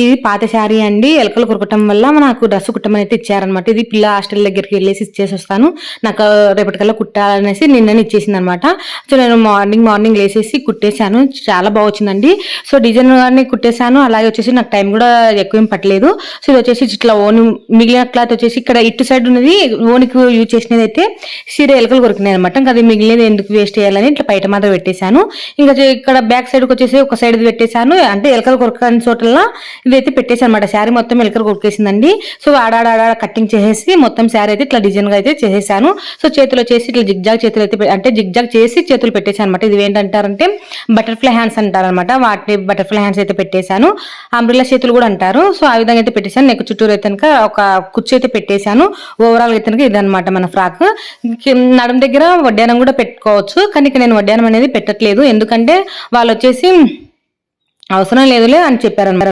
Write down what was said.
ఇది పాత శారీ అండి. ఎలకలు కొరకటం వల్ల నాకు డ్రెస్ కుట్టమని అయితే ఇచ్చారనమాట. ఇది పిల్ల హాస్టల్ దగ్గరికి వెళ్ళేసి ఇచ్చేసి వస్తాను, నాకు రేపటికల్లా కుట్టాలనేసి నిన్ననే ఇచ్చేసింది అనమాట. సో నేను మార్నింగ్ లేసేసి కుట్టేశాను. చాలా బాగా వచ్చిందండి. సో డిజైన్ గాని కుట్టేశాను. అలాగే వచ్చేసి నాకు టైం కూడా ఎక్కువ ఏం పట్టలేదు. సో ఇది వచ్చేసి ఇట్లా ఓన్ మిగిలిన క్లాత్ వచ్చేసి ఇక్కడ ఇటు సైడ్ ఉన్నది ఓనికి యూజ్ చేసినది అయితే సీర ఎలకలు కొరికినాయి అనమాట. ఇంకా అది మిగిలినది ఎందుకు వేస్ట్ చేయాలని ఇట్లా బయట మాత్రం పెట్టేశాను. ఇంకా ఇక్కడ బ్యాక్ సైడ్కి వచ్చేసి ఒక సైడ్ పెట్టేశాను. అంటే ఎలకలు కొరకని చోటల్లో ఇదైతే పెట్టేశాను అనమాట. శారీ మొత్తం ఎలకలు కొరికేసిందండి. సో ఆడాడ కట్టింగ్ చేసేసి మొత్తం శారీ అయితే ఇట్లా డిజైన్ గా అయితే చేసేసాను. సో చేతులు వచ్చేసి ఇట్లా జిగ్జాగ్ చేతులు అయితే అంటే జిగ్జాగ్ చేసి చేతులు పెట్టేశాను అనమాట. ఇది ఏంటంటారంటే బటర్ఫ్లై హ్యాండ్స్ అంటారనమాట. వాటిని బటర్ఫ్లై హ్యాండ్స్ అయితే పెట్టేశాను. అంబ్రెల్లా చేతులు కూడా అంటారు. సో ఆ విధంగా అయితే పెట్టేశాను. నెక్ చుట్టూరు అయితే ఒక కుర్చీ అయితే పెట్టేశాను. ఓవరాల్ అయితే ఇదనమాట మన ఫ్రాక్. నడుం దగ్గర వడ్డానం కూడా పెట్టుకోవచ్చు, కానీ నేను వడ్డానం అనేది పెట్టట్లేదు. ఎందుకంటే వాళ్ళు వచ్చేసి అవసరం లేదులే అని చెప్పారన్నమాట.